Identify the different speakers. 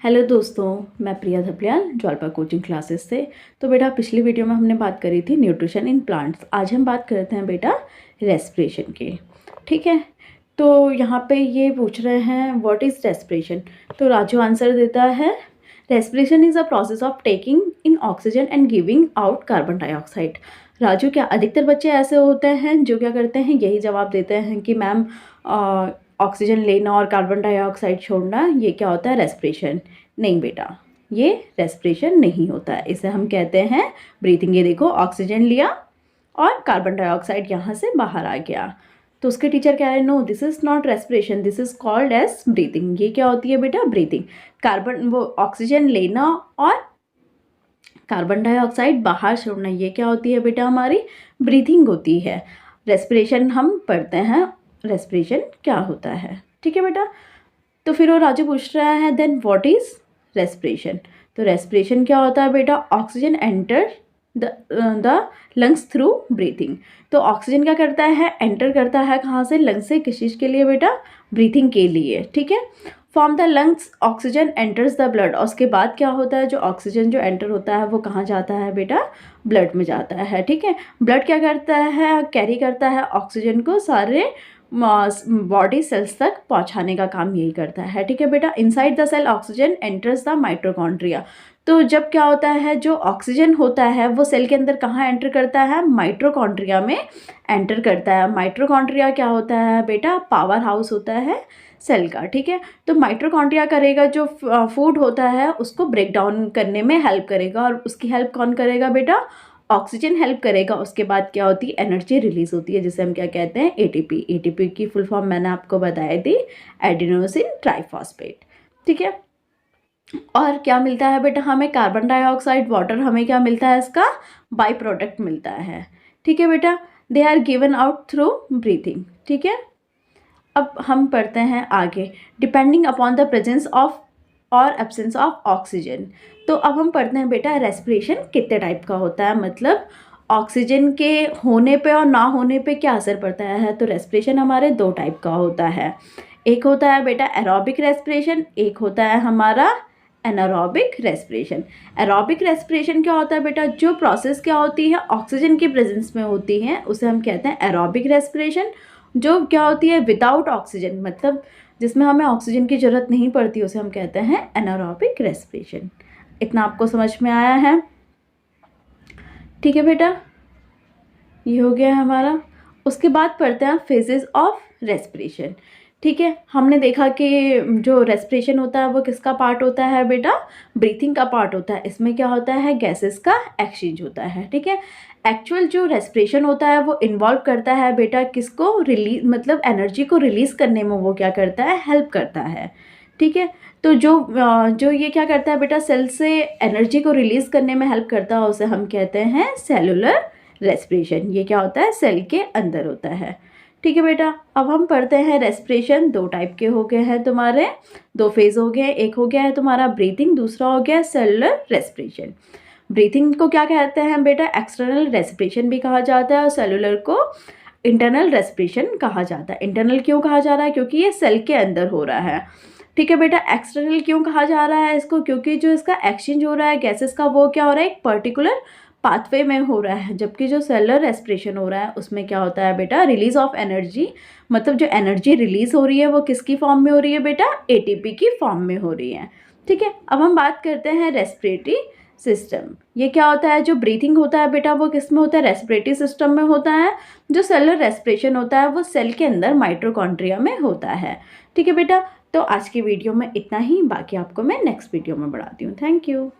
Speaker 1: Hello दोस्तों, मैं प्रिया धपलियाल Jwalpa coaching classes से। तो बेटा पिछली वीडियो में हमने बात करी थी न्यूट्रिशन इन प्लांट्स। आज हम बात करते हैं बेटा रेस्पिरेशन की। ठीक है, तो यहाँ पे ये पूछ रहे हैं व्हाट इज़ रेस्पिरेशन। तो राजू आंसर देता है respiration is a process of taking in oxygen and giving out carbon dioxide. Raju, क्या अधिकतर बच्चे ऐसे होते हैं जो क्या करते हैं, यही जवाब देते हैं कि मैम ऑक्सीजन लेना और कार्बन डाइऑक्साइड छोड़ना, ये क्या होता है रेस्पिरेशन। नहीं बेटा, ये रेस्पिरेशन नहीं होता है, इसे हम कहते हैं ब्रीथिंग। ये देखो, ऑक्सीजन लिया और कार्बन डाइऑक्साइड यहाँ से बाहर आ गया, तो उसके टीचर कह रहे हैं no this is not respiration, this is called as breathing. ये क्या होती है बेटा, ब्रीथिंग। कार्बन वो ऑक्सीजन लेना और कार्बन डाइऑक्साइड बाहर छोड़ना, ये क्या होती है बेटा, हमारी ब्रीथिंग होती है। रेस्पिरेशन हम पढ़ते हैं, रेस्पिरेशन क्या होता है। ठीक है बेटा, तो फिर वो राजू पूछ रहा है देन व्हाट इज रेस्पिरेशन। तो रेस्पिरेशन क्या होता है बेटा, oxygen enter the lungs through breathing. तो ऑक्सीजन क्या करता है, एंटर करता है कहाँ से, लंग्स से। किस चीज़ के लिए बेटा, ब्रीथिंग के लिए। ठीक है, from the lungs oxygen enters the blood. और उसके बाद क्या होता है, जो ऑक्सीजन जो एंटर होता है वो कहाँ जाता है बेटा, ब्लड में जाता है। ठीक है, ब्लड क्या करता है, कैरी करता है ऑक्सीजन को सारे बॉडी सेल्स तक पहुंचाने का काम यही करता है। ठीक है बेटा, inside the cell oxygen enters the mitochondria. तो जब क्या होता है, जो ऑक्सीजन होता है वो सेल के अंदर कहाँ एंटर करता है, माइटोकॉन्ड्रिया में एंटर करता है। माइटोकॉन्ड्रिया क्या होता है बेटा, पावर हाउस होता है सेल का। ठीक है, तो माइटोकॉन्ड्रिया करेगा, जो फूड होता है उसको ब्रेक डाउन करने में हेल्प करेगा। और उसकी हेल्प कौन करेगा बेटा, ऑक्सीजन हेल्प करेगा। उसके बाद क्या होती है, एनर्जी रिलीज होती है, जिसे हम क्या कहते हैं, एटीपी। एटीपी की फुल फॉर्म मैंने आपको बताई थी, एडिनोसिन ट्राइफॉस्फेट। ठीक है, और क्या मिलता है बेटा हमें, कार्बन डाइऑक्साइड, वाटर, हमें क्या मिलता है, इसका बाई प्रोडक्ट मिलता है। ठीक है बेटा, they are given out through breathing. ठीक है, अब हम पढ़ते हैं आगे, depending upon the presence of और एब्सेंस ऑफ ऑक्सीजन। तो अब हम पढ़ते हैं बेटा रेस्पिरेशन कितने टाइप का होता है, मतलब ऑक्सीजन के होने पे और ना होने पे क्या असर पड़ता है। तो रेस्पिरेशन हमारे दो टाइप का होता है, एक होता है बेटा एरोबिक रेस्पिरेशन, एक होता है हमारा एनारोबिक रेस्पिरेशन। एरोबिक रेस्पिरेशन क्या होता है बेटा, जो प्रोसेस क्या होती है ऑक्सीजन की प्रेजेंस में होती है उसे हम कहते हैं एरोबिक रेस्पिरेशन। जो क्या होती है विदाउट ऑक्सीजन, मतलब जिसमें हमें ऑक्सीजन की ज़रूरत नहीं पड़ती, उसे हम कहते हैं एनारोबिक रेस्पिरेशन। इतना आपको समझ में आया है। ठीक है बेटा, ये हो गया हमारा। उसके बाद पढ़ते हैं फेजेस ऑफ रेस्पिरेशन। ठीक है, हमने देखा कि जो रेस्पिरेशन होता है वो किसका पार्ट होता है बेटा, ब्रीथिंग का पार्ट होता है। इसमें क्या होता है, गैसेस का एक्सचेंज होता है। ठीक है, एक्चुअल जो रेस्पिरेशन होता है वो इन्वॉल्व करता है बेटा किसको, रिलीज, मतलब एनर्जी को रिलीज़ करने में वो क्या करता है, हेल्प करता है। ठीक है, तो जो ये क्या करता है बेटा, सेल से एनर्जी को रिलीज़ करने में हेल्प करता है, उसे हम कहते हैं सेलुलर रेस्पिरेशन। ये क्या होता है, सेल के अंदर होता है। ठीक है बेटा, अब हम पढ़ते हैं रेस्पिरेशन दो टाइप के हो गए हैं तुम्हारे, दो फेज हो गए। एक हो गया है तुम्हारा ब्रीथिंग, दूसरा हो गया सेलुलर रेस्पिरेशन। ब्रीथिंग को क्या कहते हैं बेटा, एक्सटर्नल रेस्पिरेशन भी कहा जाता है, और सेलुलर को इंटरनल रेस्पिरेशन कहा जाता है। इंटरनल क्यों कहा जा रहा है, क्योंकि ये सेल के अंदर हो रहा है। ठीक है बेटा, एक्सटर्नल क्यों कहा जा रहा है इसको, क्योंकि जो इसका एक्सचेंज हो रहा है गैसेस का वो क्या हो रहा है, एक पर्टिकुलर पाथवे में हो रहा है। जबकि जो सेलुलर रेस्पिरेशन हो रहा है उसमें क्या होता है बेटा, रिलीज ऑफ एनर्जी, मतलब जो एनर्जी रिलीज हो रही है वो किसकी फॉर्म में हो रही है बेटा, एटीपी की फॉर्म में हो रही है। ठीक है, अब हम बात करते हैं रेस्पिरेटरी सिस्टम। ये क्या होता है, जो ब्रीथिंग होता है बेटा वो किस में होता है, रेस्पिरेटरी सिस्टम में होता है। जो सेलुलर रेस्पिरेशन होता है वो सेल के अंदर माइटोकॉन्ड्रिया में होता है। ठीक है बेटा, तो आज की वीडियो में इतना ही, बाकी आपको मैं नेक्स्ट वीडियो में बढ़ाती हूँ। Thank you.